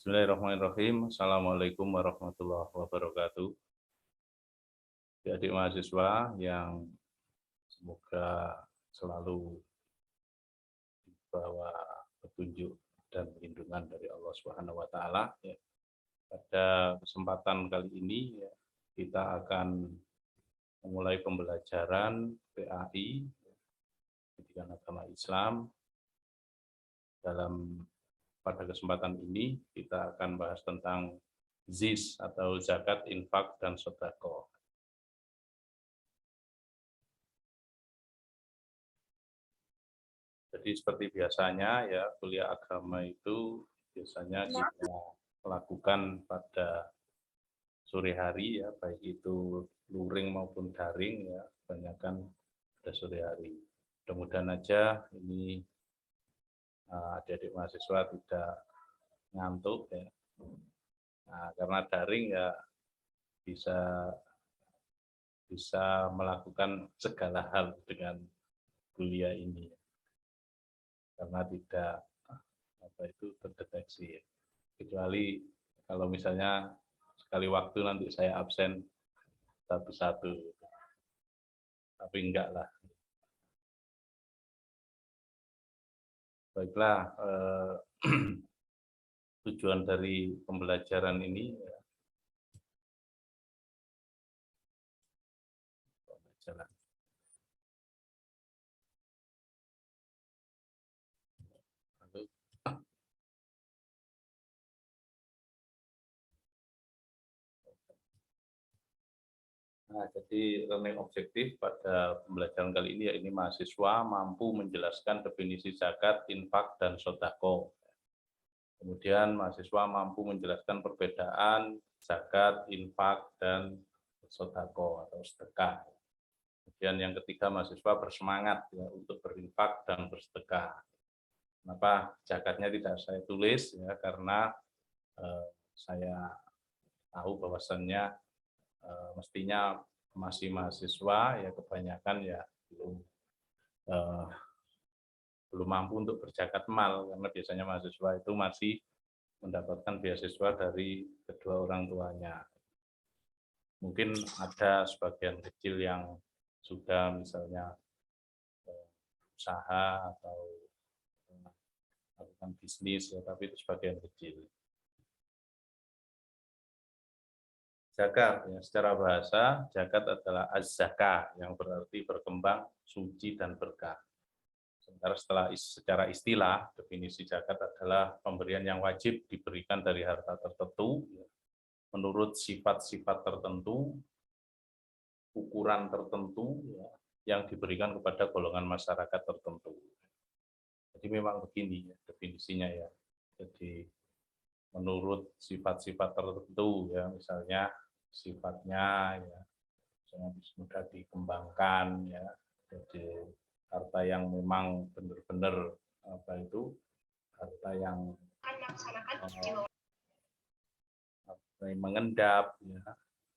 Bismillahirrahmanirrahim. Assalamualaikum warahmatullahi wabarakatuh. Adik mahasiswa yang semoga selalu dibawa petunjuk dan perlindungan dari Allah Subhanahu wa taala. Pada kesempatan kali ini kita akan memulai pembelajaran PAI Pendidikan Agama Islam. Pada kesempatan ini kita akan bahas tentang ZIS atau zakat, infak, dan sedekah. Jadi seperti biasanya ya, kuliah agama itu biasanya kita lakukan pada sore hari ya, baik itu luring maupun daring ya, kebanyakan pada sore hari. Mudah-mudahan aja ini adik-adik mahasiswa tidak ngantuk ya. Nah, karena daring ya bisa melakukan segala hal dengan kuliah ini. Karena tidak terdeteksi. Kecuali kalau misalnya sekali waktu nanti saya absen satu-satu. Tapi enggak lah. Baiklah, tujuan dari pembelajaran ini Nah, jadi learning objektif pada pembelajaran kali ini ini mahasiswa mampu menjelaskan definisi zakat, infak, dan sedekah. Kemudian mahasiswa mampu menjelaskan perbedaan zakat, infak, dan sedekah atau sedekah. Kemudian yang ketiga, mahasiswa bersemangat ya, untuk berinfak dan bersedekah. Kenapa zakatnya tidak saya tulis ya, karena saya tahu bahwasannya mestinya masih mahasiswa ya, kebanyakan ya belum mampu untuk berzakat mal, karena biasanya mahasiswa itu masih mendapatkan beasiswa dari kedua orang tuanya. Mungkin ada sebagian kecil yang sudah misalnya usaha atau melakukan bisnis ya, tapi itu sebagian kecil. Zakat ya, secara bahasa zakat adalah az-zakah yang berarti berkembang, suci, dan berkah. Sementara secara istilah definisi zakat adalah pemberian yang wajib diberikan dari harta tertentu ya, menurut sifat-sifat tertentu, ukuran tertentu ya, yang diberikan kepada golongan masyarakat tertentu. Jadi memang begini ya, definisinya ya. Jadi menurut sifat-sifat tertentu ya, misalnya sifatnya ya mudah dikembangkan ya, jadi harta yang memang benar-benar harta yang mengendap ya,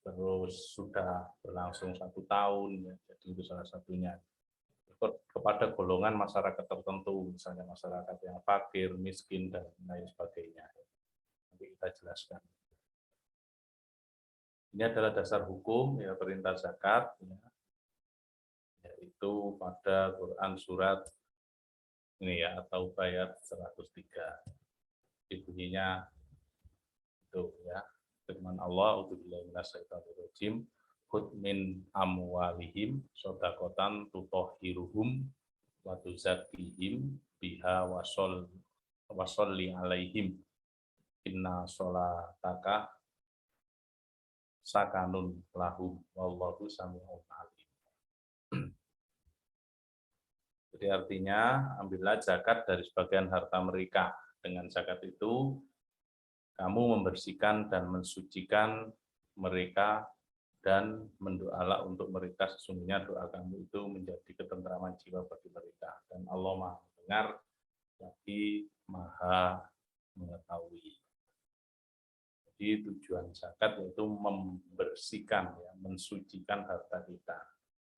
terus sudah berlangsung 1 tahun ya, jadi itu salah satunya. Kepada golongan masyarakat tertentu, misalnya masyarakat yang fakir, miskin, dan lain sebagainya. Nanti kita jelaskan. Ini adalah dasar hukum ya, perintah zakat ya, yaitu pada Quran surat ini ya, atau ayat 103. Bunyinya itu ya, firman Allah, "A'udzubillahi minasyaitonirrajim, khudz min amwalihim shadaqatan tutahhiruhum wa tuzakkihim biha washolli alaihim inna sholataka sakanun lahum wallahu sami'un alim." Jadi artinya, ambillah zakat dari sebagian harta mereka. Dengan zakat itu kamu membersihkan dan mensucikan mereka, dan mendoalah untuk mereka, sesungguhnya doa kamu itu menjadi ketentraman jiwa bagi mereka, dan Allah Maha mendengar lagi Maha mengetahui. Jadi tujuan zakat yaitu membersihkan ya, mensucikan harta kita.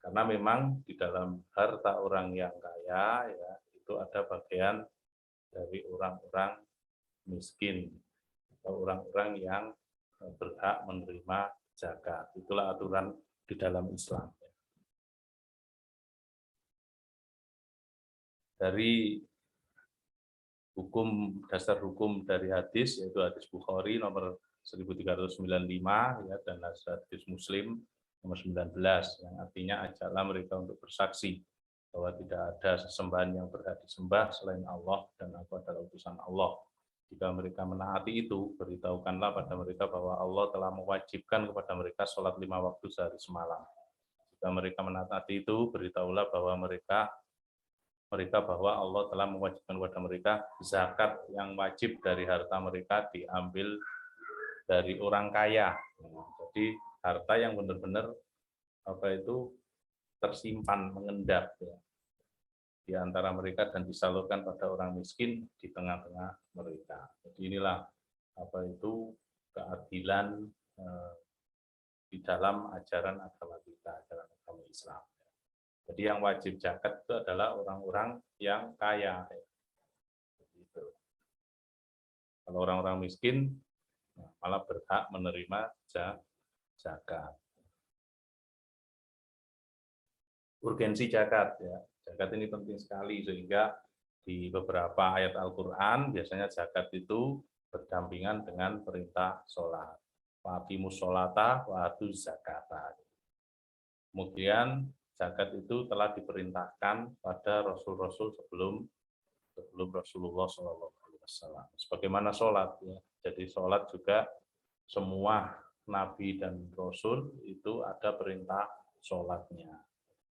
Karena memang di dalam harta orang yang kaya ya, itu ada bagian dari orang-orang miskin, atau orang-orang yang berhak menerima zakat. Itulah aturan di dalam Islam. Dari hukum, dasar hukum dari hadis, yaitu hadis Bukhari nomor 1395 ya, dan hadis Muslim nomor 19, yang artinya ajaklah mereka untuk bersaksi bahwa tidak ada sesembahan yang berhak disembah selain Allah dan aku adalah utusan Allah. Jika mereka menaati itu, beritahukanlah pada mereka bahwa Allah telah mewajibkan kepada mereka sholat 5 waktu sehari semalam. Jika mereka menaati itu, beritahulah bahwa mereka bahwa Allah telah mewajibkan kepada mereka zakat yang wajib dari harta mereka diambil dari orang kaya. Jadi harta yang benar-benar tersimpan, mengendap ya, di antara mereka dan disalurkan pada orang miskin di tengah-tengah mereka. Jadi inilah keadilan di dalam ajaran agama kita, ajaran agama Islam. Jadi yang wajib zakat itu adalah orang-orang yang kaya. Gitu. Kalau orang-orang miskin malah berhak menerima zakat. Urgensi zakat ya. Zakat ini penting sekali sehingga di beberapa ayat Al-Qur'an biasanya zakat itu berdampingan dengan perintah sholat. Waqimus sholata wa atuz zakata. Kemudian zakat itu telah diperintahkan pada rasul-rasul sebelum Rasulullah SAW. Sebagaimana sholat, ya. Jadi sholat juga semua nabi dan rasul itu ada perintah sholatnya.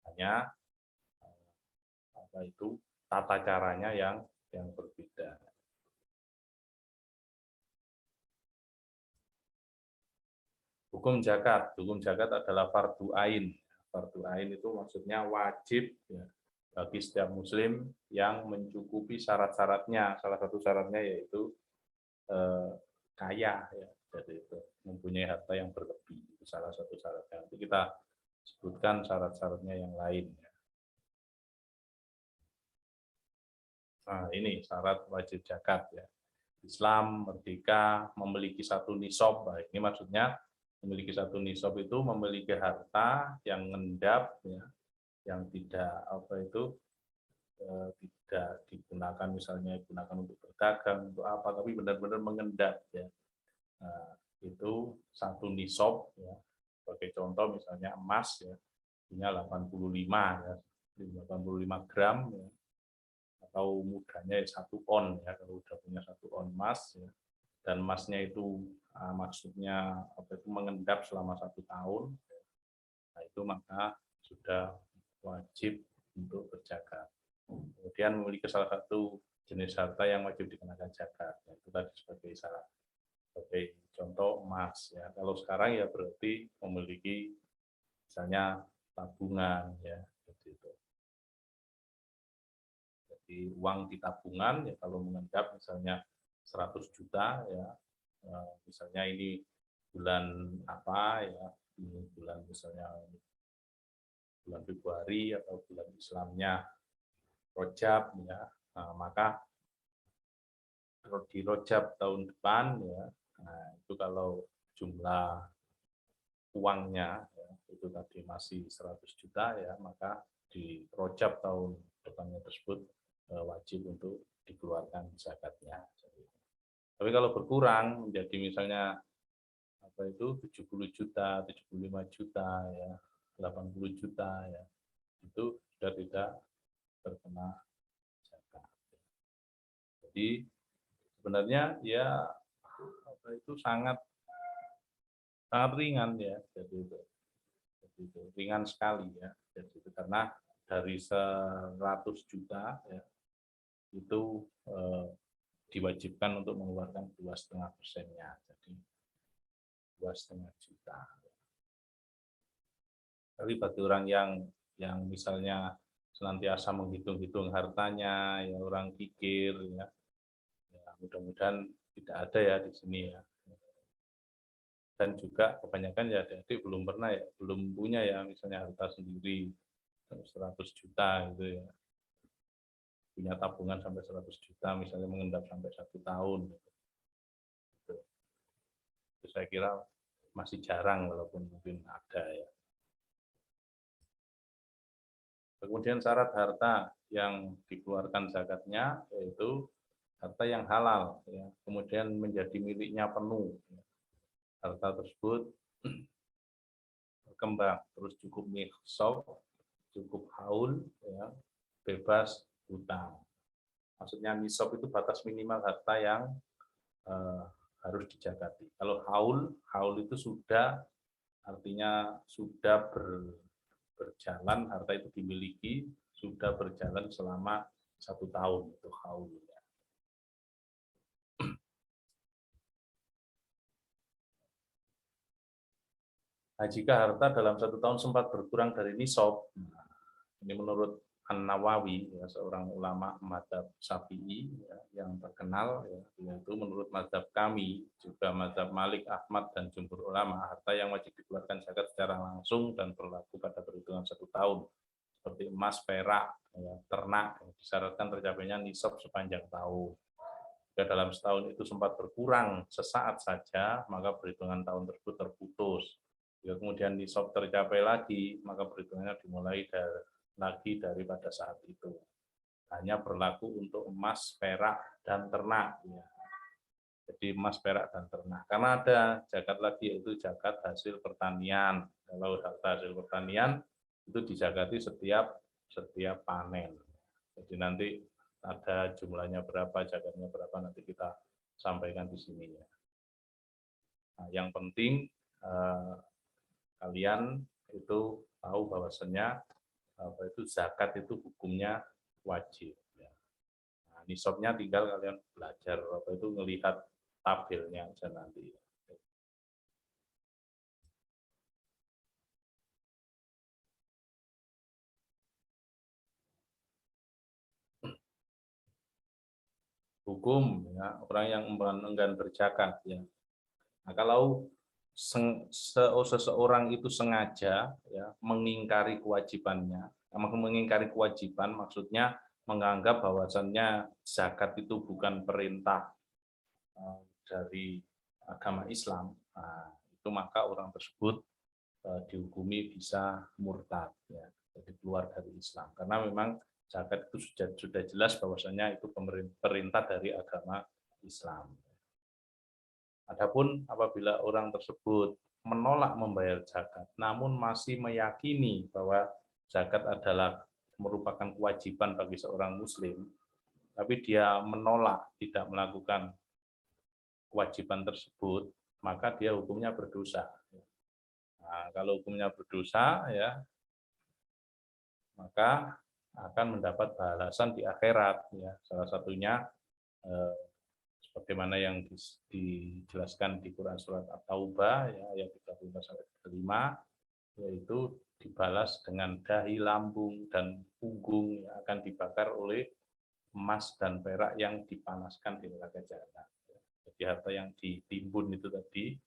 Hanya tata caranya yang berbeda. Hukum zakat adalah fardu ain. Fardu ain itu maksudnya wajib ya, bagi setiap muslim yang mencukupi syarat-syaratnya. Salah satu syaratnya yaitu kaya ya, jadi itu mempunyai harta yang berlebih. Itu salah satu syaratnya. Nanti kita sebutkan syarat-syaratnya yang lain ya. Nah, ini syarat wajib zakat ya. Islam merdeka memiliki satu nisab. Ini maksudnya memiliki satu nisab itu memiliki harta yang ngendap ya, yang tidak tidak digunakan, misalnya digunakan untuk berdagang untuk apa, tapi benar-benar mengendap ya. Nah, itu satu nisab ya. Sebagai contoh misalnya emas ya, punya 85 ya, 85 gram ya, atau mudanya 1 on ya, kalau udah punya 1 on emas ya, dan emasnya itu maksudnya mengendap selama 1 tahun, nah itu maka sudah wajib untuk berzakat. Kemudian memiliki salah satu jenis harta yang wajib dikenakan zakat, itu tadi sebagai syarat. Sebagai contoh emas ya, kalau sekarang ya berarti memiliki misalnya tabungan ya, seperti itu. Jadi uang di tabungan ya, kalau mengendap misalnya 100 juta ya, misalnya ini bulan apa ya, ini bulan misalnya bulan Februari atau bulan Islamnya Rojab ya, nah, maka di Rojab tahun depan ya, nah, itu kalau jumlah uangnya ya, itu tadi masih 100 juta ya, maka di Rojab tahun depannya tersebut wajib untuk dikeluarkan zakatnya. Tapi kalau berkurang menjadi misalnya 70 juta, 75 juta ya, 80 juta ya, itu sudah tidak terkena zakat. Jadi sebenarnya ya itu sangat ringan ya, jadi itu ringan sekali ya, jadi itu karena dari 100 juta ya, itu diwajibkan untuk mengeluarkan 2,5%-nya, jadi 2,5 juta. Tapi bagi orang yang misalnya senantiasa menghitung-hitung hartanya, ya orang kikir, ya mudah-mudahan tidak ada ya di sini ya. Dan juga kebanyakan ya adik-adik belum pernah ya, belum punya ya misalnya harta sendiri 100 juta gitu ya. Punya tabungan sampai 100 juta, misalnya mengendap sampai 1 tahun. Gitu. itu saya kira masih jarang walaupun mungkin ada ya. Kemudian syarat harta yang dikeluarkan zakatnya yaitu harta yang halal, ya. Kemudian menjadi miliknya penuh. Harta tersebut berkembang, terus cukup nisab, cukup haul, ya, bebas hutang. Maksudnya nisab itu batas minimal harta yang harus dijagati. Kalau haul itu sudah artinya sudah berjalan, harta itu dimiliki, sudah berjalan selama 1 tahun, itu haul. Nah, jika harta dalam 1 tahun sempat berkurang dari nisab, ini menurut An-Nawawi, ya, seorang ulama mazhab Syafi'i ya, yang terkenal, ya, yaitu menurut mazhab kami, juga mazhab Malik, Ahmad, dan jumhur ulama, harta yang wajib dikeluarkan zakat secara langsung dan berlaku pada perhitungan 1 tahun, seperti emas, perak, ya, ternak, disyaratkan tercapainya nisab sepanjang tahun. Jika dalam setahun itu sempat berkurang sesaat saja, maka perhitungan tahun tersebut terputus. Jika kemudian nisab tercapai lagi, maka perhitungannya dimulai lagi daripada saat itu. Hanya berlaku untuk emas, perak, dan ternak. Ya. Jadi emas, perak, dan ternak. Karena ada zakat lagi, yaitu zakat hasil pertanian. Kalau harta hasil pertanian itu dizakati setiap panen. Jadi nanti ada jumlahnya berapa, zakatnya berapa, nanti kita sampaikan di sini. Ya. Nah, yang penting kalian itu tahu bahwasannya itu zakat itu hukumnya wajib. Ya. Nah, nisabnya tinggal kalian belajar apa itu melihat tabelnya aja nanti. Hukum ya, orang yang enggan berzakat ya. Nah, kalau seseorang itu sengaja ya mengingkari kewajibannya, mengingkari kewajiban maksudnya menganggap bahwasannya zakat itu bukan perintah dari agama Islam, nah, itu maka orang tersebut dihukumi bisa murtad, ya, jadi keluar dari Islam. Karena memang zakat itu sudah jelas bahwasannya itu perintah dari agama Islam. Adapun apabila orang tersebut menolak membayar zakat, namun masih meyakini bahwa zakat adalah merupakan kewajiban bagi seorang Muslim, tapi dia menolak tidak melakukan kewajiban tersebut, maka dia hukumnya berdosa. Nah, kalau hukumnya berdosa, ya, maka akan mendapat balasan di akhirat. Ya. Salah satunya sebagaimana yang dijelaskan di Quran surat At-Taubah, ya, ayat 13-15, yaitu dibalas dengan dahi, lambung, dan punggung yang akan dibakar oleh emas dan perak yang dipanaskan di neraka jahanam. Jadi harta yang ditimbun itu tadi,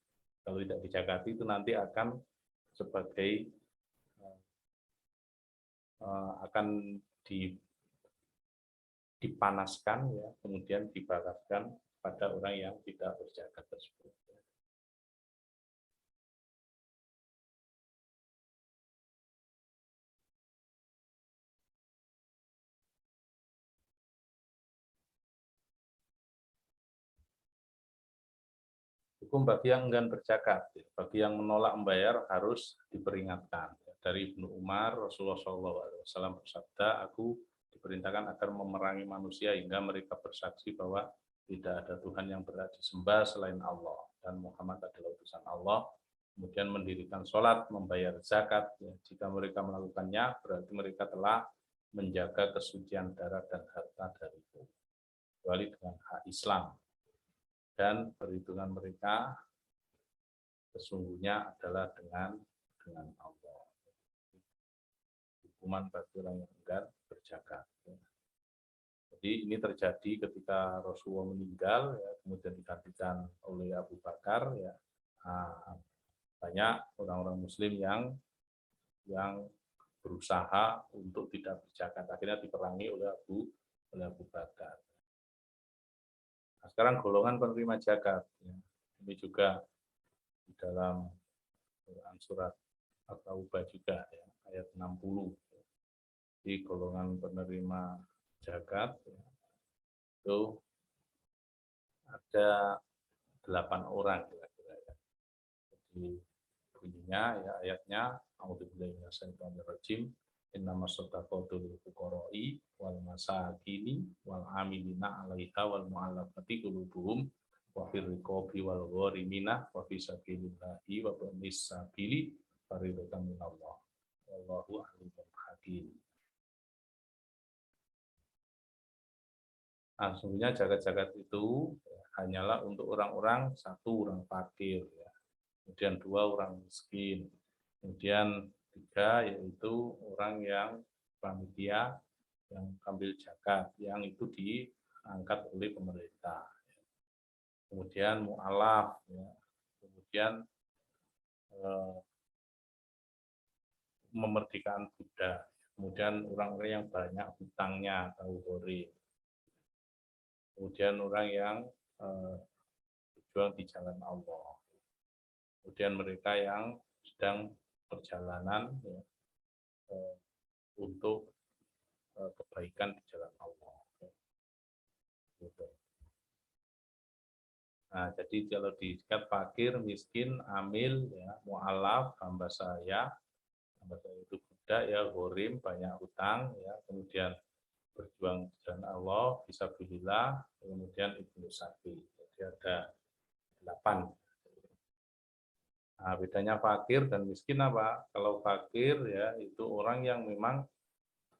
kalau tidak dijakati itu nanti akan sebagai akan dipanaskan, ya, kemudian dibakarkan pada orang yang tidak berzakat tersebut. Hukum bagi yang enggan berzakat, bagi yang menolak membayar harus diperingatkan. Dari Ibnu Umar, Rasulullah SAW bersabda, aku diperintahkan agar memerangi manusia hingga mereka bersaksi bahwa tidak ada Tuhan yang berhak disembah selain Allah dan Muhammad adalah utusan Allah. Kemudian mendirikan sholat, membayar zakat. Ya, jika mereka melakukannya, berarti mereka telah menjaga kesucian darah dan harta dariku, kecuali dengan hak Islam. Dan perhitungan mereka sesungguhnya adalah dengan Allah. Hukuman bagi orang yang enggan berzakat. Jadi ini terjadi ketika Rasulullah meninggal, ya, kemudian digantikan oleh Abu Bakar. Ya, banyak orang-orang Muslim yang berusaha untuk tidak berzakat, akhirnya diperangi oleh Abu Bakar. Nah, sekarang golongan penerima zakat, ya, ini juga di dalam Quran surat At-Taubah juga ya, ayat 60. Di golongan penerima zakat ya, itu ada 8 orang kira-kira ya. Jadi bunyinya ya ayatnya a'udzubillahi minasyaitonirrajim innamas shadaqatu lil fuqara'i wal masakini wal amilina 'alaiha wal mu'allafati qulubuhum wa fir riqabi wal gharimina wa fi sabilillahi wa ibnis sabili fariidatan minallah wallahu alimul hakim. Sesungguhnya zakat-zakat itu hanyalah untuk orang-orang, satu orang fakir ya. Kemudian 2 orang miskin, kemudian 3 yaitu orang yang panitia yang ambil zakat yang itu diangkat oleh pemerintah. Kemudian mu'alaf, ya. Kemudian memerdekakan budak, kemudian orang-orang yang banyak hutangnya atau gori, kemudian orang yang berjuang di jalan Allah. Kemudian mereka yang sedang perjalanan ya, untuk kebaikan di jalan Allah. Gitu. Nah, jadi kalau disingkat fakir, miskin, amil, ya, mu'alaf, hamba saya itu budak ya, ghorim, banyak hutang, ya, kemudian berjuang di jalan Allah, fisabilillah, kemudian ibnu sabil. Jadi ada 8. Nah, bedanya fakir dan miskin apa? Kalau fakir ya itu orang yang memang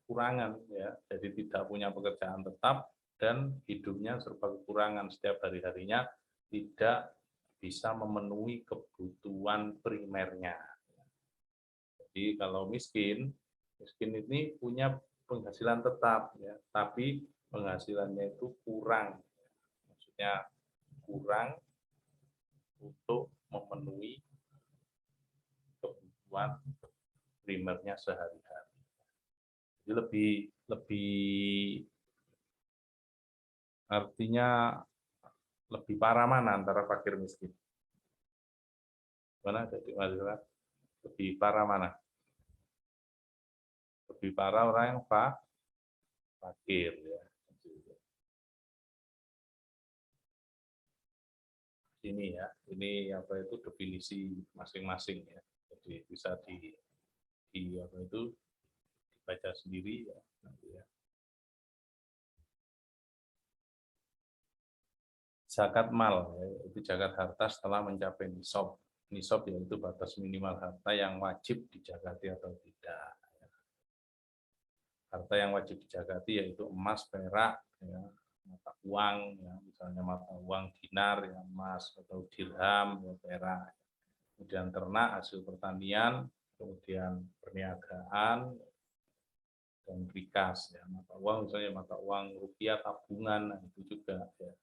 kekurangan ya, jadi tidak punya pekerjaan tetap dan hidupnya serba kekurangan setiap hari-harinya, tidak bisa memenuhi kebutuhan primernya. Jadi kalau miskin ini punya penghasilan tetap ya, tapi penghasilannya itu kurang. Maksudnya kurang untuk memenuhi kebutuhan primernya sehari-hari. Jadi lebih artinya lebih parah mana antara fakir miskin? Mana jadi masalah? Lebih parah mana? Lebih parah orang yang fakir ya. Ini ya, ini apa itu definisi masing-masing ya. Jadi bisa di apa itu dibaca sendiri ya nanti ya. Zakat mal ya, itu zakat harta setelah mencapai nisab. Nisab yaitu batas minimal harta yang wajib dijakati atau tidak. Harta yang wajib dijakati yaitu emas, perak, ya, mata uang, ya, misalnya mata uang dinar, ya, emas, atau dirham, ya, perak. Kemudian ternak, hasil pertanian, kemudian perniagaan, dan rikas. Ya. Mata uang misalnya mata uang rupiah tabungan, nah, itu juga. Ya.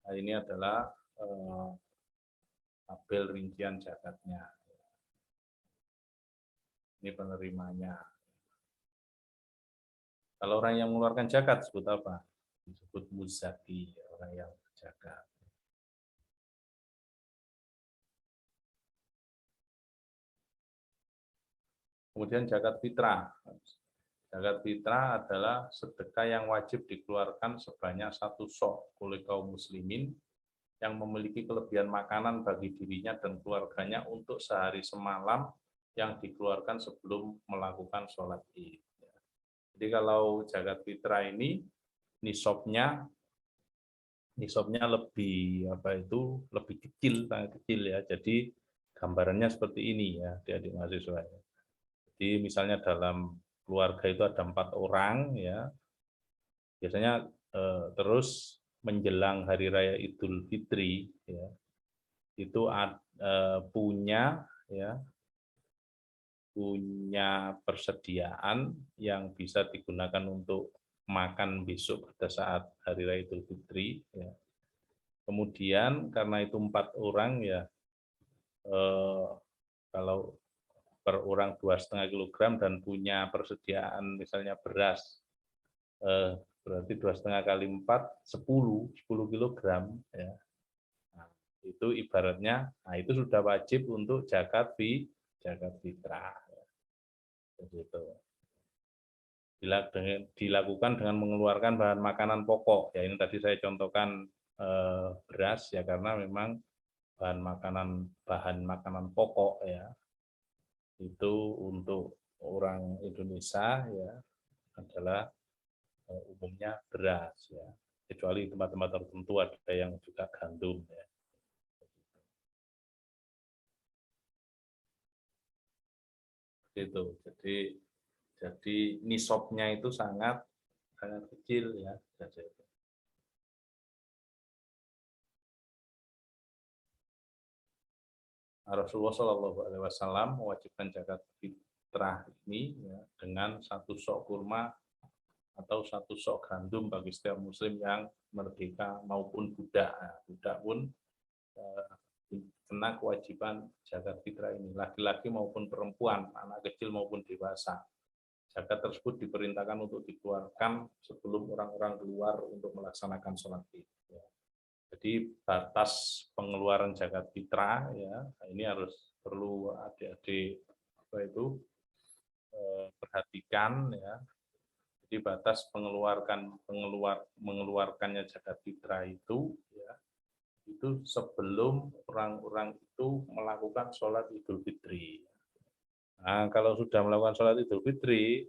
Nah, ini adalah tabel rincian zakatnya. Ini penerimanya. Kalau orang yang mengeluarkan zakat disebut apa? Disebut muzaki, orang yang berzakat. Kemudian zakat fitrah. Zakat fitrah adalah sedekah yang wajib dikeluarkan sebanyak 1 sok oleh kaum muslimin yang memiliki kelebihan makanan bagi dirinya dan keluarganya untuk sehari semalam yang dikeluarkan sebelum melakukan sholat Id. Jadi kalau zakat fitrah ini nisabnya lebih kecil, sangat kecil ya. Jadi gambarannya seperti ini ya, adik-adik mahasiswa. Jadi misalnya dalam keluarga itu ada 4 orang ya. Biasanya terus menjelang hari raya Idul Fitri ya. Itu punya persediaan yang bisa digunakan untuk makan besok pada saat hari raya Idul Fitri ya. Kemudian karena itu 4 orang ya, kalau per orang 2,5 kilogram dan punya persediaan misalnya beras berarti 2,5 kali 4 10 kilogram ya. Nah, itu ibaratnya, nah itu sudah wajib untuk zakat fitrah ya. Begitu. Dilakukan dengan mengeluarkan bahan makanan pokok ya, ini tadi saya contohkan beras ya, karena memang bahan makanan pokok ya, itu untuk orang Indonesia ya adalah umumnya beras ya, kecuali tempat-tempat tertentu ada yang juga gandum ya. Itu jadi nisabnya itu sangat kecil ya. Rasulullah Shallallahu Alaihi Wasallam mewajibkan zakat fitrah ini ya, dengan 1 sok kurma atau 1 sok gandum bagi setiap muslim yang merdeka maupun budak. Nah, budak pun kena kewajiban zakat fitrah ini, laki-laki maupun perempuan, anak kecil maupun dewasa. Zakat tersebut diperintahkan untuk dikeluarkan sebelum orang-orang keluar untuk melaksanakan sholat Id. Ya. Jadi batas pengeluaran zakat fitrah ya, ini harus perlu adik-adik perhatikan ya. Jadi batas mengeluarkannya zakat fitrah itu ya, itu sebelum orang-orang itu melakukan sholat Idul Fitri. Nah, kalau sudah melakukan sholat Idul Fitri,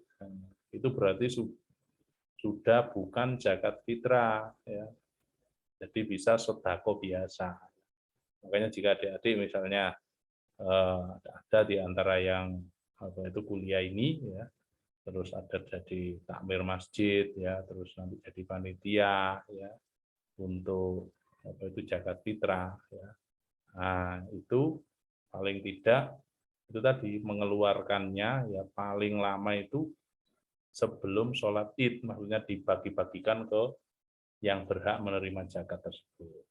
itu berarti sudah bukan zakat fitrah ya. Jadi bisa sedekah biasa. Makanya jika adik-adik misalnya ada di antara yang kuliah ini ya, terus ada jadi takmir masjid ya, terus nanti jadi panitia ya untuk zakat fitrah ya. Nah, itu paling tidak itu tadi mengeluarkannya ya paling lama itu sebelum sholat Id, maksudnya dibagi-bagikan ke yang berhak menerima zakat tersebut.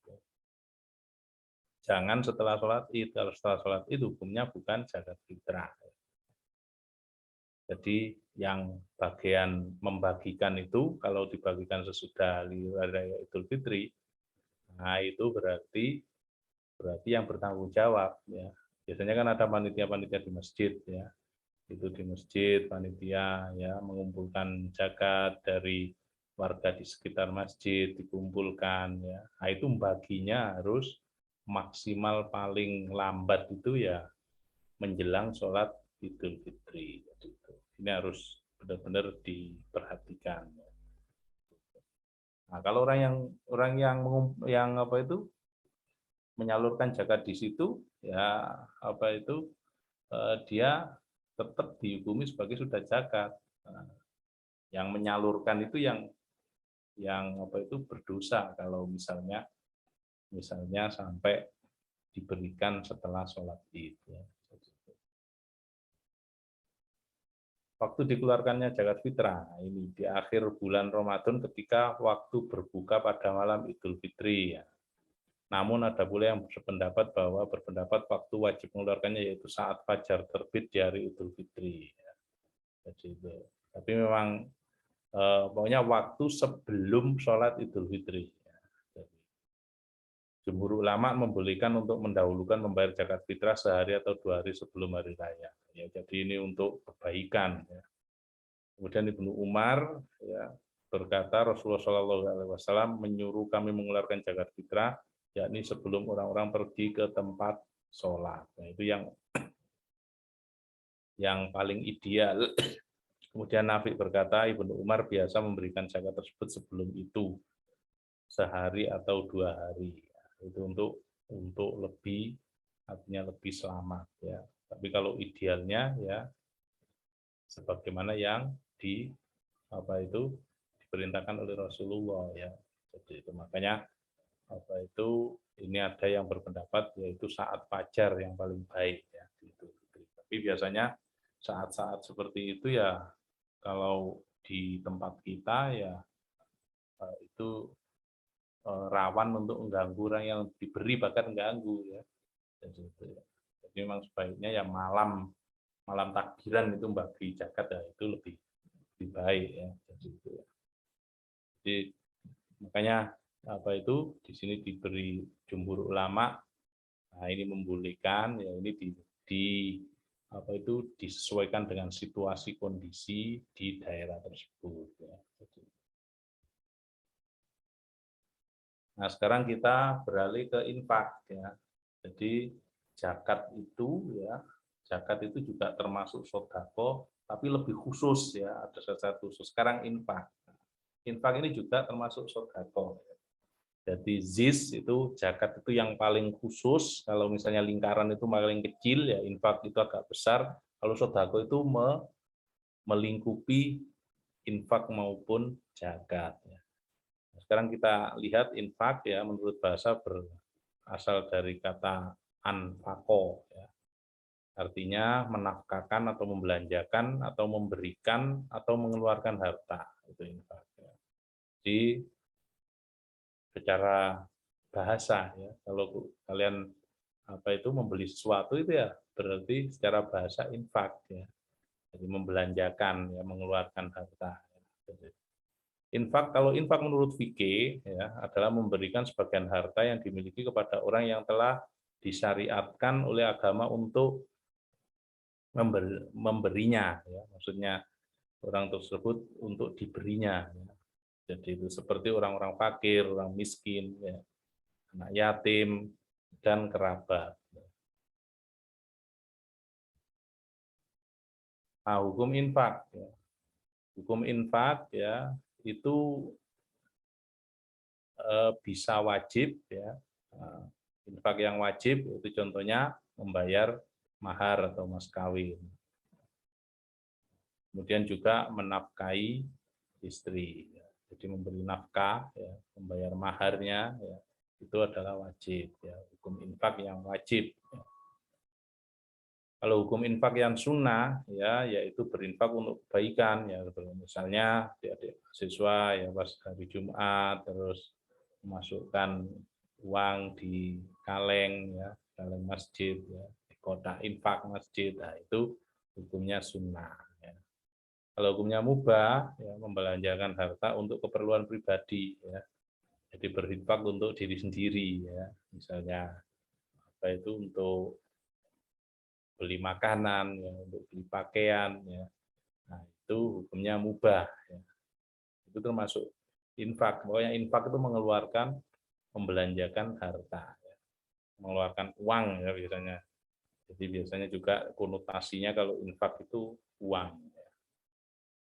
Jangan setelah sholat Id, kalau setelah sholat Id hukumnya bukan zakat fitrah. Jadi yang bagian membagikan itu kalau dibagikan sesudah hari raya Idul Fitri, nah itu berarti yang bertanggung jawab ya. Biasanya kan ada panitia-panitia di masjid ya. Itu di masjid panitia ya mengumpulkan zakat dari warga di sekitar masjid, dikumpulkan ya. Nah, itu membaginya harus maksimal paling lambat itu ya menjelang sholat Idul Fitri. Ini harus benar-benar diperhatikan. Nah, kalau orang yang menyalurkan zakat di situ ya dia tetap dihukumi sebagai sudah zakat. Nah, yang menyalurkan itu yang berdosa kalau misalnya sampai diberikan setelah sholat Id. Ya. Waktu dikeluarkannya zakat fitrah ini di akhir bulan Ramadan ketika waktu berbuka pada malam Idul Fitri ya. Namun ada pula yang berpendapat waktu wajib mengeluarkannya yaitu saat fajar terbit di hari Idul Fitri ya. Jadi itu. Tapi memang pokoknya waktu sebelum sholat Idul Fitri. Ya. Jadi, jumhur ulama membolehkan untuk mendahulukan membayar zakat fitrah sehari atau 2 hari sebelum hari raya. Ya, jadi ini untuk kebaikan. Ya. Kemudian Ibnu Umar ya, berkata Rasulullah SAW menyuruh kami mengeluarkan zakat fitrah, yakni sebelum orang-orang pergi ke tempat sholat. Nah, itu yang paling ideal. Kemudian Nafi berkata Ibnu Umar biasa memberikan zakat tersebut sebelum itu sehari atau 2 hari. Itu untuk lebih artinya lebih selamat ya. Tapi kalau idealnya ya sebagaimana yang diperintahkan oleh Rasulullah ya. Jadi itu makanya ini ada yang berpendapat yaitu saat fajar yang paling baik ya gitu. Tapi biasanya saat-saat seperti itu ya kalau di tempat kita ya itu rawan untuk mengganggu orang yang diberi bahkan mengganggu ya. Jadi memang sebaiknya ya malam takbiran itu bagi zakat ya itu lebih baik ya. Jadi itu ya. Jadi makanya apa itu di sini diberi jumhur ulama, nah ini membolehkan ya, ini di apa itu disesuaikan dengan situasi kondisi di daerah tersebut ya. Nah, sekarang kita beralih ke infak ya. Jadi zakat itu juga termasuk sodako, tapi lebih khusus ya, ada satu khusus. Sekarang infak. Infak ini juga termasuk sodako. Jadi ZIS itu zakat itu yang paling khusus. Kalau misalnya lingkaran itu paling kecil ya, infak itu agak besar. Kalau sodako itu melingkupi infak maupun zakat. Sekarang kita lihat infak ya, menurut bahasa berasal dari kata anfako ya. Artinya menafkahkan atau membelanjakan atau memberikan atau mengeluarkan harta, itu infak ya. Jadi secara bahasa ya, kalau kalian apa itu membeli sesuatu itu ya berarti secara bahasa infak ya. Jadi membelanjakan ya, mengeluarkan harta. Infak, kalau infak menurut fikih ya, adalah memberikan sebagian harta yang dimiliki kepada orang yang telah disyariatkan oleh agama untuk memberinya ya. Maksudnya orang tersebut untuk diberinya ya. Jadi itu seperti orang-orang fakir, orang miskin ya, anak yatim dan kerabat. Nah, hukum infak ya. Hukum infak ya itu bisa wajib ya. Infak yang wajib itu contohnya membayar mahar atau mas kawin. Kemudian juga menafkahi istri. Jadi memberi nafkah, ya, membayar maharnya, ya, itu adalah wajib. Ya, hukum infak yang wajib. Ya. Kalau hukum infak yang sunnah, ya, yaitu berinfak untuk kebaikan. Ya, misalnya adik-adik siswa ya pas hari Jumat terus memasukkan uang di kaleng, ya, kaleng masjid, ya, di kotak infak masjid. Nah, itu hukumnya sunnah. Ya. Kalau hukumnya mubah, ya, membelanjakan harta untuk keperluan pribadi, ya. Jadi berinfak untuk diri sendiri, ya. Misalnya apa itu untuk beli makanan, ya, untuk beli pakaian, ya. Nah, itu hukumnya mubah, ya. Itu termasuk infak. Pokoknya infak itu mengeluarkan, membelanjakan harta, ya. Mengeluarkan uang ya biasanya. Jadi biasanya juga konotasinya kalau infak itu uang. Ya.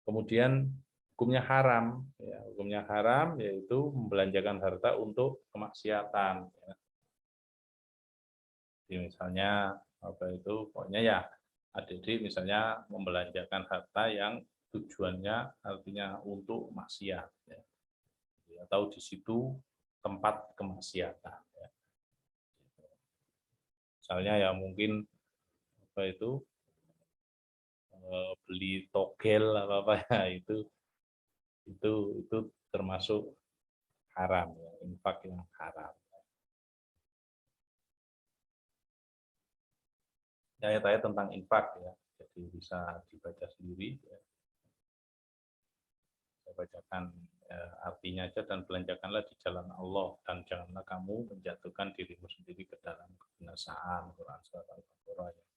Kemudian hukumnya haram, ya, hukumnya haram yaitu membelanjakan harta untuk kemaksiatan. Ya. Jadi misalnya apa itu, pokoknya ya adik-adik misalnya membelanjakan harta yang tujuannya artinya untuk maksiat, ya. Atau di situ tempat kemaksiatan. Ya. Misalnya ya mungkin apa itu beli togel apa apa ya itu termasuk haram ya, infak yang haram. Ayat-ayat tentang infak ya, jadi bisa dibaca sendiri. Ya. Saya bacakan artinya aja, dan belanjakanlah di jalan Allah dan janganlah kamu menjatuhkan dirimu sendiri ke dalam kebinasaan. Quran surat Al-Baqarah ayat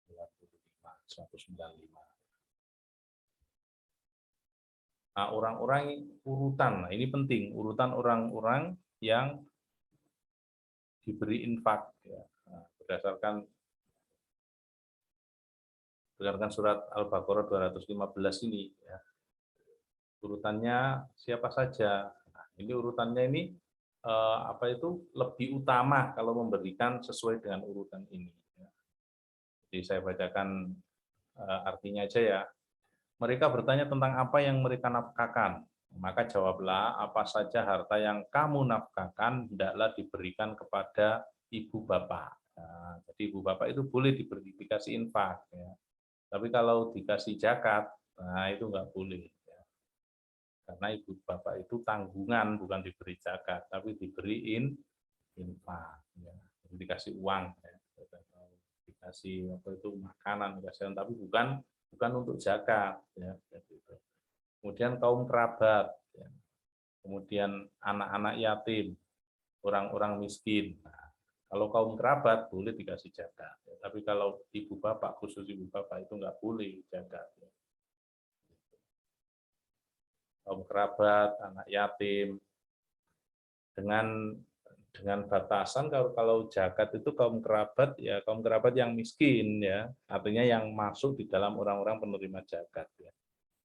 25, 195. Nah, orang-orang urutan, nah ini penting, urutan orang-orang yang diberi infak ya. Nah, berdasarkan surat Al-Baqarah 215 ini ya. Urutannya siapa saja. Nah, ini urutannya ini apa itu lebih utama kalau memberikan sesuai dengan urutan ini. Ya. Jadi saya bacakan artinya aja ya. Mereka bertanya tentang apa yang mereka nafkahkan. Maka jawablah, apa saja harta yang kamu nafkahkan hendaklah diberikan kepada ibu bapak. Nah, jadi ibu bapak itu boleh dikasih infak. Ya. Tapi kalau dikasih zakat, nah itu nggak boleh. Ya. Karena ibu bapak itu tanggungan, bukan diberi zakat, tapi diberiin infak. Ya. Jadi dikasih uang. Ya. Dikasih apa itu makanan, dikasih, tapi bukan untuk zakat. Ya. Kemudian kaum kerabat. Ya. kemudian anak-anak yatim, orang-orang miskin. Nah, kalau kaum kerabat boleh dikasih zakat. Tapi kalau ibu bapak, khusus ibu bapak itu nggak boleh zakat. Kaum kerabat, anak yatim, dengan batasan kalau zakat itu kaum kerabat ya kaum kerabat yang miskin ya, artinya yang masuk di dalam orang-orang penerima zakat ya.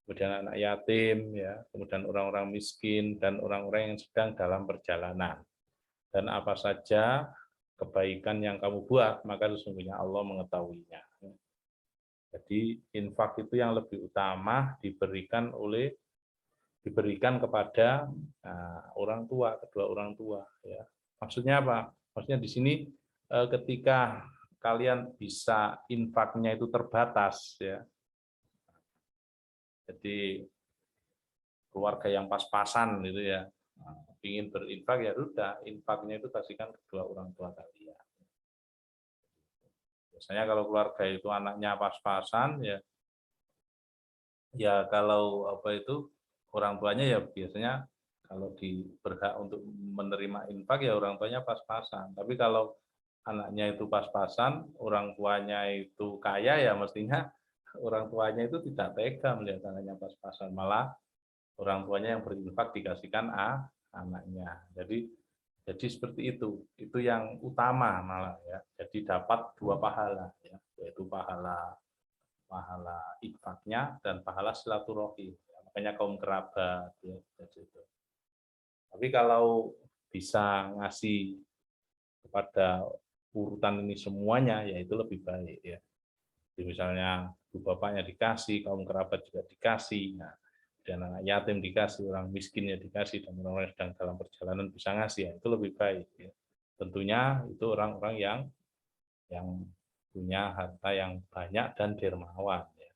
Kemudian anak yatim ya, kemudian orang-orang miskin dan orang-orang yang sedang dalam perjalanan. Dan apa saja kebaikan yang kamu buat, maka sesungguhnya Allah mengetahuinya. Jadi infak itu yang lebih utama diberikan kepada orang tua, kedua orang tua ya. Maksudnya apa? Maksudnya di sini ketika kalian bisa infaknya itu terbatas ya. Jadi keluarga yang pas-pasan gitu ya. Ingin berinfak ya sudah, infaknya itu kasihkan kedua orang tua kalian. Biasanya kalau keluarga itu anaknya pas-pasan ya, ya kalau apa itu orang tuanya ya biasanya kalau berhak untuk menerima infak ya orang tuanya pas-pasan. Tapi kalau anaknya itu pas-pasan, orang tuanya itu kaya ya mestinya orang tuanya itu tidak tega melihat anaknya pas-pasan, malah orang tuanya yang berinfak dikasihkan anaknya. Jadi seperti itu yang utama malah ya. Jadi dapat dua pahala ya, yaitu pahala infaknya dan pahala silaturahim. Ya, makanya kaum kerabat ya, itu. Tapi kalau bisa ngasih kepada urutan ini semuanya, ya itu lebih baik ya. Jadi misalnya ibu bapaknya dikasih, kaum kerabat juga dikasih, nah, dan anak yatim dikasih, orang miskinnya dikasih, dan orang-orang yang sedang dalam perjalanan bisa ngasih, ya, itu lebih baik. Ya. Tentunya itu orang-orang yang punya harta yang banyak dan dermawan. Ya.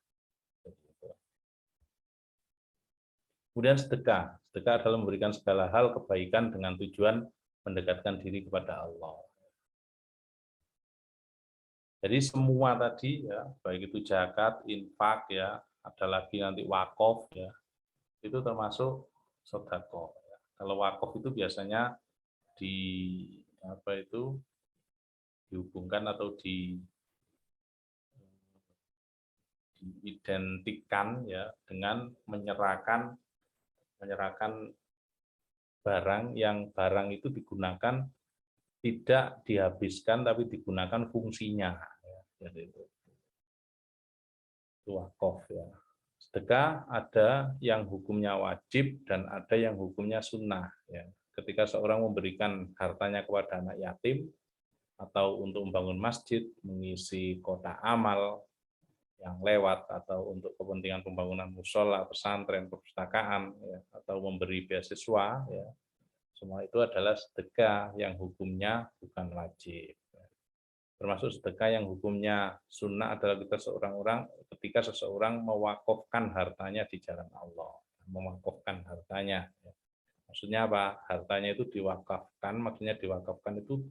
Kemudian sedekah. Sedekah adalah memberikan segala hal kebaikan dengan tujuan mendekatkan diri kepada Allah. Jadi semua tadi ya, baik itu zakat, infak ya, ada lagi nanti wakaf ya, itu termasuk sedekah. Ya. Kalau wakaf itu biasanya di apa itu dihubungkan atau diidentikan ya dengan menyerahkan barang itu digunakan tidak dihabiskan tapi digunakan fungsinya ya. Jadi itu wakaf ya. Sedekah ada yang hukumnya wajib dan ada yang hukumnya sunnah ya. Ketika seorang memberikan hartanya kepada anak yatim atau untuk membangun masjid, mengisi kotak amal yang lewat atau untuk kepentingan pembangunan musola, pesantren, perpustakaan ya, atau memberi beasiswa ya. Semua itu adalah sedekah yang hukumnya bukan wajib. Termasuk sedekah yang hukumnya sunnah adalah ketika seseorang mewakafkan hartanya di jalan Allah, mewakafkan hartanya. Maksudnya apa? Hartanya itu diwakafkan, maksudnya diwakafkan itu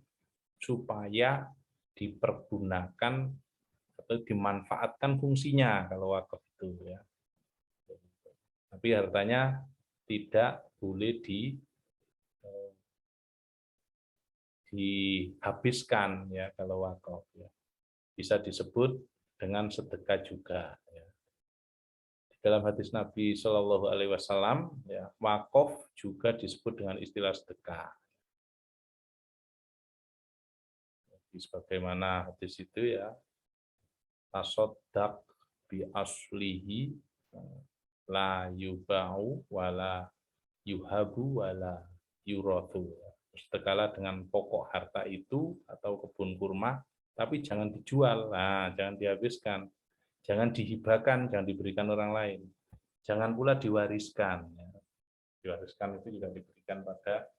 supaya dipergunakan atau dimanfaatkan fungsinya kalau wakaf itu ya. Tapi hartanya tidak boleh dihabiskan ya kalau wakaf ya. Bisa disebut dengan sedekah juga ya. Dalam hadis Nabi Shallallahu Alaihi Wasallam, ya, wakaf juga disebut dengan istilah sedekah. Jadi, sebagaimana hadis itu ya, tasodak bi aslihi la yubau wala yuhabu wala yurathu. Sedekahlah dengan pokok harta itu atau kebun kurma, tapi jangan dijual, nah, jangan dihabiskan, jangan dihibahkan, jangan diberikan orang lain. Jangan pula diwariskan. Diwariskan itu juga diberikan kepada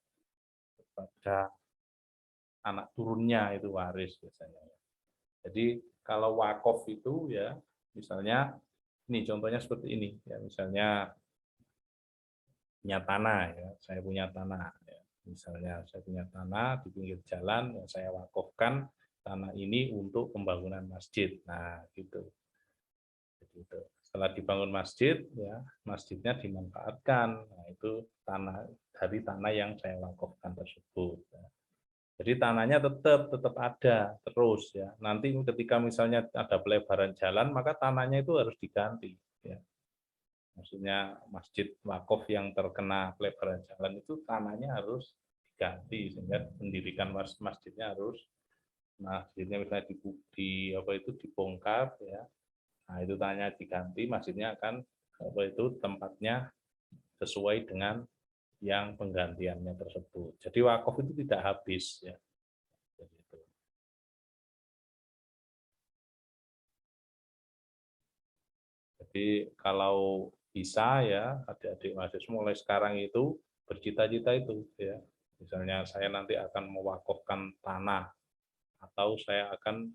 anak turunnya itu waris biasanya. Jadi kalau wakaf itu ya, misalnya ini contohnya seperti ini ya, misalnya punya tanah ya, saya punya tanah ya. Misalnya saya punya tanah di pinggir jalan, ya, saya wakafkan tanah ini untuk pembangunan masjid. Nah, gitu. Setelah dibangun masjid, ya masjidnya dimanfaatkan. Nah, itu tanah dari tanah yang saya wakafkan tersebut. Jadi tanahnya tetap ada terus ya. Nanti ketika misalnya ada pelebaran jalan, maka tanahnya itu harus diganti. Ya. Maksudnya masjid wakaf yang terkena pelebaran jalan itu tanahnya harus diganti sehingga mendirikan masjidnya misalnya apa itu dibongkar ya. Nah, itu tanahnya diganti, masjidnya akan apa itu tempatnya sesuai dengan yang penggantiannya tersebut. Jadi wakaf itu tidak habis ya. Jadi kalau bisa ya adik-adik mahasiswa mulai sekarang itu bercita-cita itu ya. Misalnya saya nanti akan mewakafkan tanah atau saya akan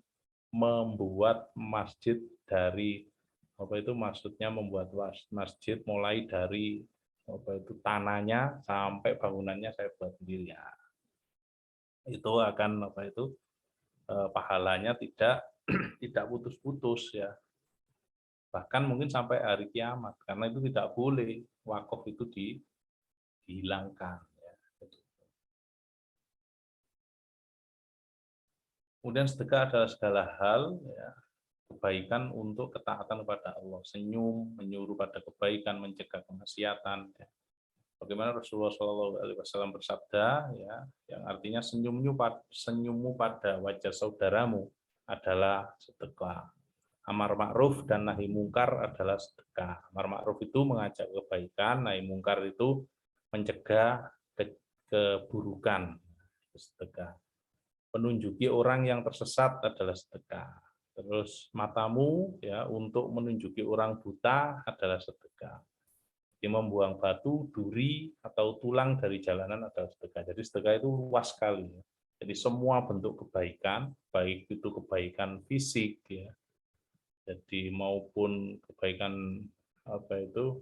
membuat masjid dari apa itu maksudnya membuat masjid mulai dari apa itu tanahnya sampai bangunannya saya buat sendiri ya. Itu akan apa itu pahalanya tidak tidak putus-putus ya. Bahkan mungkin sampai hari kiamat karena itu tidak boleh wakaf itu dihilangkan ya. Kemudian sedekah adalah segala hal ya, kebaikan untuk ketaatan kepada Allah, senyum menyuruh pada kebaikan, mencegah kemaksiatan ya. Bagaimana Rasulullah SAW bersabda ya, yang artinya senyummu pada wajah saudaramu adalah sedekah. Amar ma'ruf dan nahi mungkar adalah sedekah. Amar ma'ruf itu mengajak kebaikan, nahi mungkar itu mencegah keburukan, sedekah. Menunjuki orang yang tersesat adalah sedekah. Terus matamu ya untuk menunjuki orang buta adalah sedekah. Jadi membuang batu, duri atau tulang dari jalanan adalah sedekah. Jadi sedekah itu luas sekali. Jadi semua bentuk kebaikan, baik itu kebaikan fisik ya. Jadi maupun kebaikan apa itu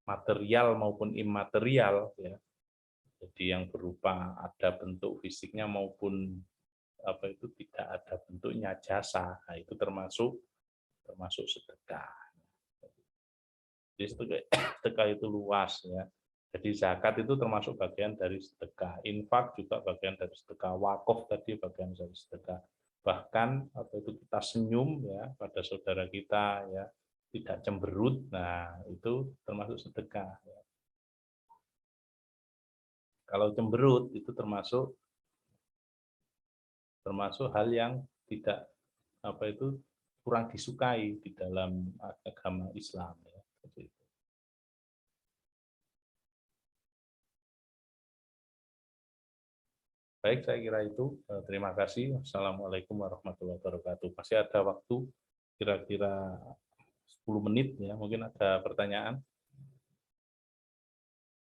material maupun imaterial ya. Jadi yang berupa ada bentuk fisiknya maupun apa itu tidak ada bentuknya jasa, nah, itu termasuk sedekah. Jadi sedekah itu luas ya. Jadi zakat itu termasuk bagian dari sedekah, infak juga bagian dari sedekah, wakaf tadi bagian dari sedekah. Bahkan apa itu kita senyum ya pada saudara kita ya, tidak cemberut, nah itu termasuk sedekah. Ya. Kalau cemberut itu termasuk hal yang tidak apa itu kurang disukai di dalam agama Islam ya. Baik, saya kira itu. Terima kasih. Assalamualaikum warahmatullahi wabarakatuh. Masih ada waktu kira-kira 10 menit ya. Mungkin ada pertanyaan.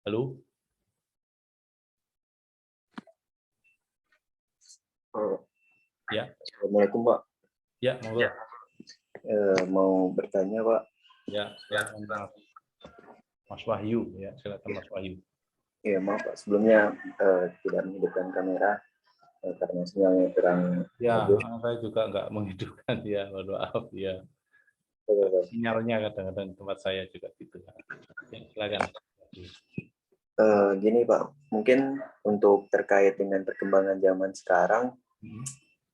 Halo? Ya. Assalamualaikum, Pak. Ya, monggo. Mau bertanya, Pak. Ya, silakan Mas Wahyu ya, silakan Mas Wahyu. Ya, maaf Pak. Sebelumnya tidak menghidupkan kamera karena sinyalnya kurang. Ya, saya juga nggak menghidupkan ya, maaf ya. Sinyalnya kadang-kadang tempat saya juga gitu. Ya, silakan. Gini Pak, mungkin untuk terkait dengan perkembangan zaman sekarang,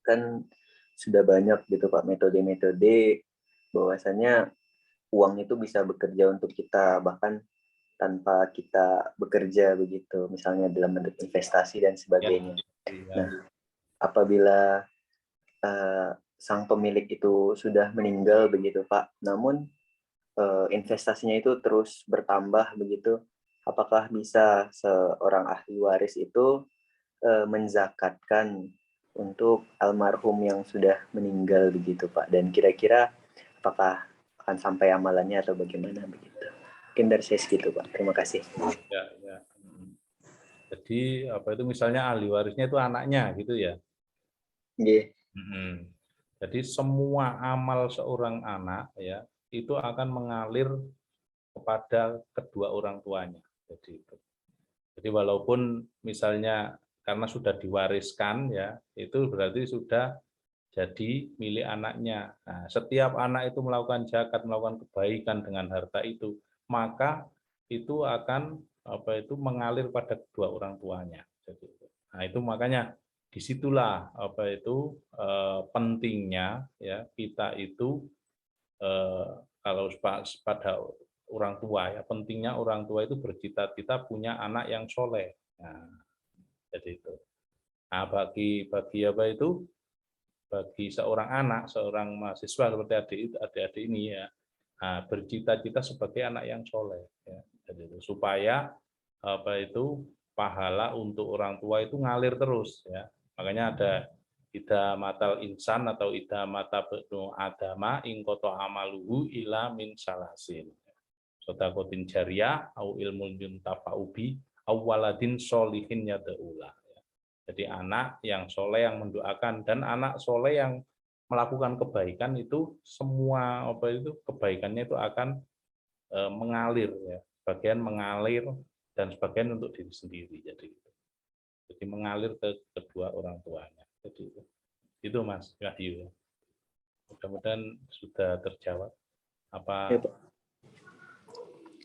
kan sudah banyak gitu Pak metode-metode bahwasanya uang itu bisa bekerja untuk kita bahkan tanpa kita bekerja begitu, misalnya dalam bentuk investasi dan sebagainya. Ya. Nah, apabila sang pemilik itu sudah meninggal begitu Pak, namun investasinya itu terus bertambah begitu, apakah bisa seorang ahli waris itu menzakatkan untuk almarhum yang sudah meninggal begitu Pak, dan kira-kira apakah akan sampai amalannya atau bagaimana begitu? Mungkin dari saya segitu Pak, terima kasih. Ya, ya. Jadi apa itu misalnya ahli warisnya itu anaknya gitu ya? Yeah. Jadi semua amal seorang anak ya itu akan mengalir kepada kedua orang tuanya. Jadi walaupun misalnya karena sudah diwariskan ya itu berarti sudah jadi milik anaknya. Nah, setiap anak itu melakukan zakat, melakukan kebaikan dengan harta itu, maka itu akan mengalir pada kedua orang tuanya. Nah, itu makanya disitulah pentingnya ya kita itu kalau pada orang tua ya, pentingnya orang tua itu bercita-cita punya anak yang soleh. Nah, jadi itu. Nah, bagi seorang anak, seorang mahasiswa seperti adik-adik ini ya, nah, bercita-cita sebagai anak yang soleh ya. Jadi itu supaya pahala untuk orang tua itu ngalir terus ya. Makanya ada ida matal insan atau ida mata benu adama ingkoto amaluhu ila min salasin. Sodakotin jariyah au ilmun yuntafa'ubi au waladin solihin yada'ula. Jadi anak yang soleh yang mendoakan dan anak soleh yang melakukan kebaikan itu semua kebaikannya itu akan mengalir ya. Sebagian mengalir dan sebagian untuk diri sendiri. Jadi mengalir ke kedua orang tuanya. Jadi itu Mas Wahyu. Mudah-mudahan sudah terjawab. Apa? Ya, Pak.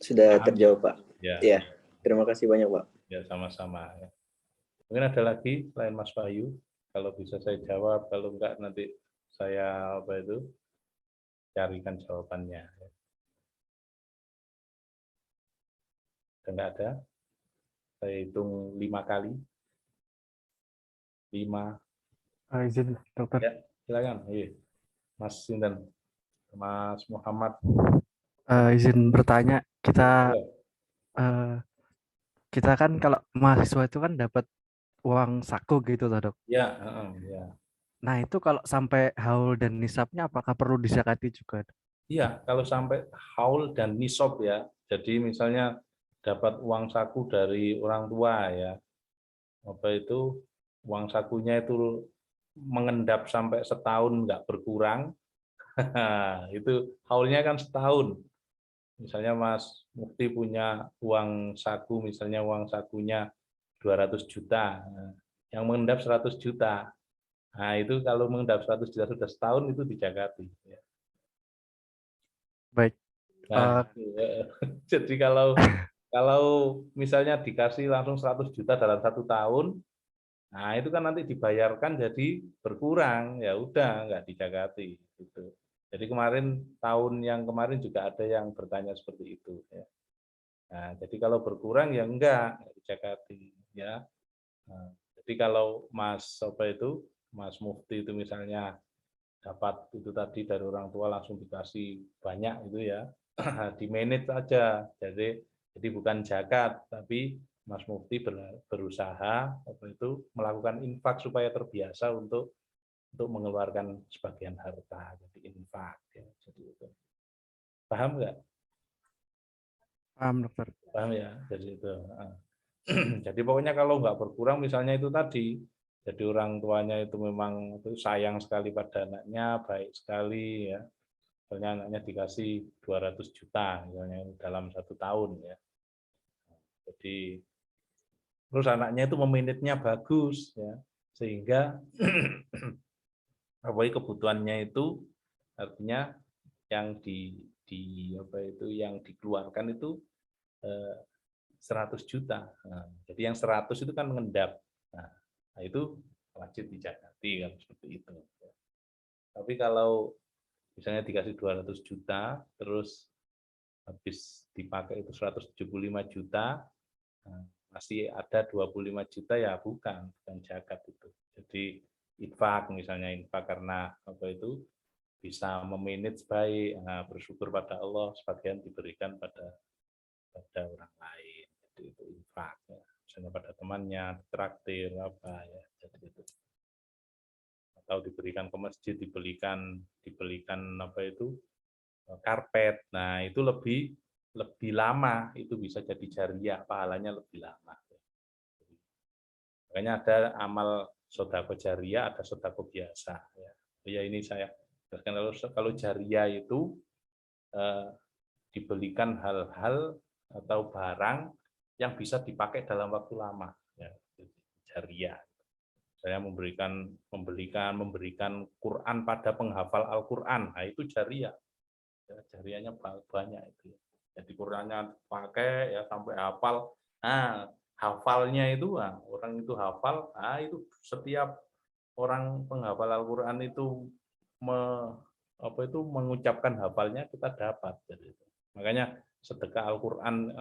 Sudah Paham? terjawab, Pak. Ya. Ya, terima kasih banyak, Pak. Ya, sama-sama. Ya. Mungkin ada lagi selain Mas Wahyu. Kalau bisa saya jawab, kalau enggak nanti saya carikan jawabannya. Enggak ada. Saya hitung 5 kali. 5. Izin dokter. Ya, silakan. Iya. Mas Sinten. Mas Muhammad. Izin bertanya, Ya. kita kan kalau mahasiswa itu kan dapat uang saku gitu loh dok. Ya, ya. Nah itu kalau sampai haul dan nisabnya apakah perlu dizakati juga? Iya, kalau sampai haul dan nisab ya. Jadi misalnya dapat uang saku dari orang tua ya. Uang sakunya itu mengendap sampai setahun nggak berkurang. Itu haulnya kan setahun. Misalnya Mas Mufti punya uang saku, misalnya uang sakunya 200 juta, yang mengendap 100 juta. Nah, itu kalau mengendap 100 juta sudah setahun itu dijakati. Baik. Nah, jadi kalau misalnya dikasih langsung 100 juta dalam 1 tahun, nah itu kan nanti dibayarkan jadi berkurang, ya udah nggak dijakati. Gitu. Jadi tahun yang kemarin juga ada yang bertanya seperti itu. Ya. Nah, jadi kalau berkurang ya enggak dijakati. Ya. Nah, jadi kalau Mas Mufti itu misalnya dapat itu tadi dari orang tua langsung dikasih banyak itu ya, di manage aja. Jadi bukan zakat, tapi Mas Mufti berusaha melakukan infak supaya terbiasa untuk mengeluarkan sebagian harta, jadi infak. Ya. Jadi itu. Paham nggak? Paham dokter. Paham ya. Jadi itu. Jadi pokoknya kalau nggak berkurang, misalnya itu tadi, jadi orang tuanya itu memang sayang sekali pada anaknya, baik sekali ya. Misalnya anaknya dikasih 200 juta misalnya dalam 1 tahun ya. Jadi terus anaknya itu memanage-nya bagus ya, sehingga kebutuhannya itu artinya yang yang dikeluarkan itu 100 juta. Nah, jadi yang 100 itu kan mengendap. Nah, itu wajib dijakati kan seperti itu. Tapi kalau misalnya dikasih 200 juta terus habis dipakai itu 175 juta, nah, masih ada 25 juta ya bukan zakat itu. Jadi infak misalnya, infak karena bisa memanage baik, nah, bersyukur pada Allah, sebagian diberikan pada orang lain. Jadi itu infak ya. Misalnya pada temannya, traktir apa ya, jadi itu. Atau diberikan ke masjid, dibelikan karpet. Nah, itu lebih lama, itu bisa jadi jariah, pahalanya lebih lama. Makanya ada amal sodako jariah, ada sodako biasa. Ya ini saya kalau jariah itu dibelikan hal-hal atau barang yang bisa dipakai dalam waktu lama. Ya, jariah. Saya memberikan Quran pada penghafal Al-Quran. Nah, itu jariah. Ya, jariahnya banyak itu. Jadi Qurannya pakai ya sampai hafal. Nah, hafalnya itu orang itu hafal, itu setiap orang penghafal Al-Quran itu mengucapkan hafalnya kita dapat. Jadi, makanya sedekah Al-Quran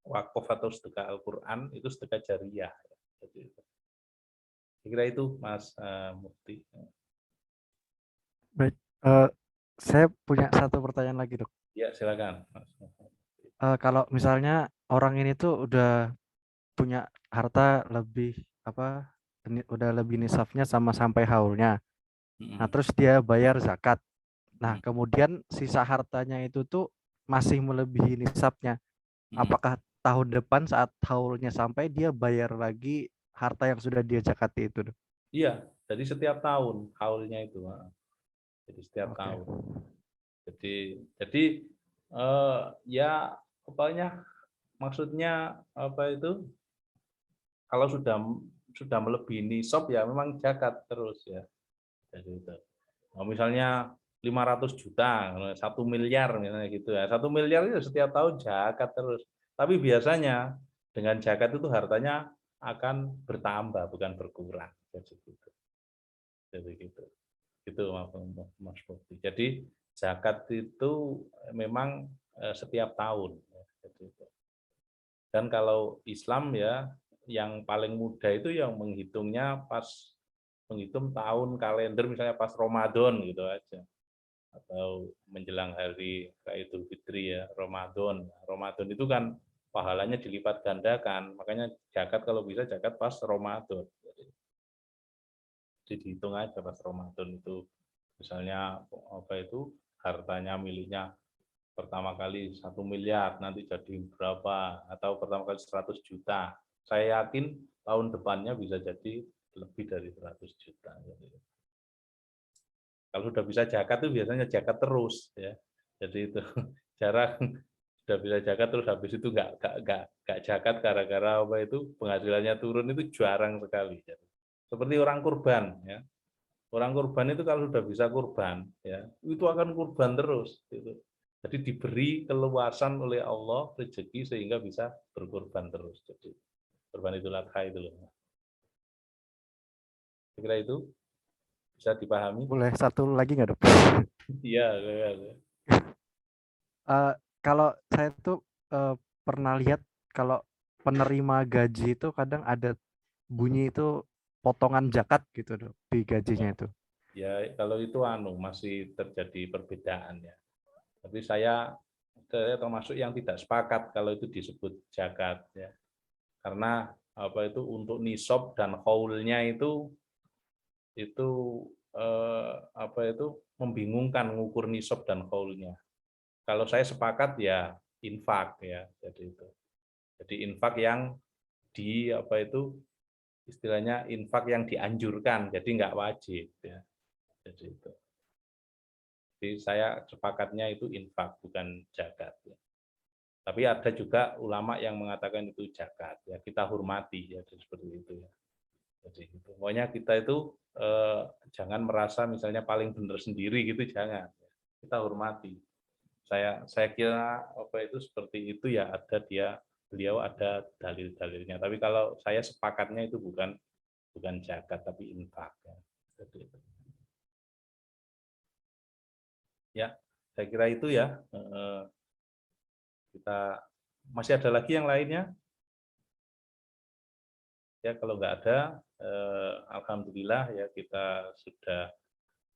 wakaf atau sedekah Al-Quran itu sedekah jariah. Jadi, saya kira itu Mas Mufti. Baik, saya punya satu pertanyaan lagi, Dok. Ya, silakan Mas. Kalau misalnya orang ini tuh udah punya harta lebih apa, udah lebih nisabnya sama sampai haulnya. Nah, terus dia bayar zakat. Nah, kemudian sisa hartanya itu tuh masih melebihi nisabnya. Apakah tahun depan saat haulnya sampai dia bayar lagi harta yang sudah dia zakati itu, Dok? Iya, jadi setiap tahun haulnya itu. Jadi setiap Oke. tahun. Jadi ya pokoknya maksudnya kalau sudah melebihi nisab ya memang zakat terus ya. Jadi itu. Nah, misalnya 500 juta, 1 miliar misalnya gitu ya. 1 miliar itu setiap tahun zakat terus. Tapi biasanya dengan zakat itu hartanya akan bertambah bukan berkurang. Jadi gitu. Jadi gitu. Itu Mas Bukti. Jadi zakat itu memang setiap tahun. Jadi itu. Dan kalau Islam ya yang paling mudah itu yang menghitungnya pas menghitung tahun kalender misalnya pas Ramadan gitu aja atau menjelang hari Idul Fitri ya Ramadan. Ramadan itu kan pahalanya dilipat gandakan. Makanya zakat kalau bisa zakat pas Ramadan. Jadi dihitung aja pas Ramadan itu misalnya hartanya miliknya pertama kali 1 miliar nanti jadi berapa atau pertama kali 100 juta. Saya yakin tahun depannya bisa jadi lebih dari 100 juta. Kalau sudah bisa zakat itu biasanya zakat terus ya. Jadi itu jarang sudah bisa zakat terus habis itu nggak zakat gara-gara penghasilannya turun itu jarang sekali. Seperti orang kurban ya. Orang kurban itu kalau sudah bisa kurban ya, itu akan kurban terus gitu. Jadi diberi keluasan oleh Allah rezeki sehingga bisa berkurban terus. Jadi kurban Idul Adha itu loh. Kira itu bisa dipahami? Boleh satu lagi nggak, Dok? Iya, iya. Kalau saya tuh pernah lihat kalau penerima gaji itu kadang ada bunyi itu potongan zakat gitu, Dok, di gajinya itu. Ya, kalau itu masih terjadi perbedaan ya. Tapi saya termasuk yang tidak sepakat kalau itu disebut zakat ya. Karena untuk nisab dan haulnya itu membingungkan mengukur nisab dan haulnya. Kalau saya sepakat ya infak ya, jadi itu. Jadi infak yang istilahnya infak yang dianjurkan, jadi nggak wajib ya. Jadi itu. Jadi saya sepakatnya itu infak bukan zakat ya. Tapi ada juga ulama yang mengatakan itu zakat ya, kita hormati ya seperti itu ya. Jadi itu. Pokoknya kita itu jangan merasa misalnya paling benar sendiri gitu, jangan. Kita hormati. Saya kira seperti itu ya, beliau ada dalil-dalilnya. Tapi kalau saya sepakatnya itu bukan zakat tapi infak ya. Jadi itu. Ya, saya kira itu ya. Kita masih ada lagi yang lainnya? Ya, kalau nggak ada, alhamdulillah ya kita sudah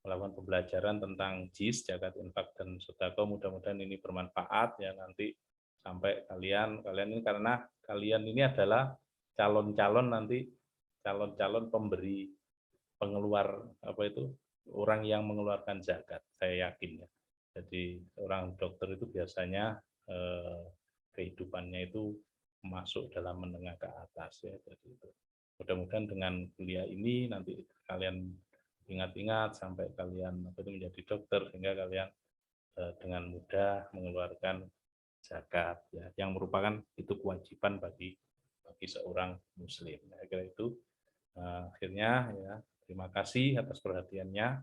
melakukan pembelajaran tentang JIS, zakat, infak, dan sedekah. Mudah-mudahan ini bermanfaat ya nanti sampai kalian ini karena kalian ini adalah calon-calon pemberi pengeluar orang yang mengeluarkan zakat. Saya yakin ya. Jadi orang dokter itu biasanya kehidupannya itu masuk dalam menengah ke atas ya. Jadi itu. Mudah-mudahan dengan kuliah ini nanti kalian ingat-ingat sampai kalian menjadi dokter sehingga kalian dengan mudah mengeluarkan zakat ya, yang merupakan itu kewajiban bagi seorang muslim. Saya kira itu Akhirnya ya terima kasih atas perhatiannya.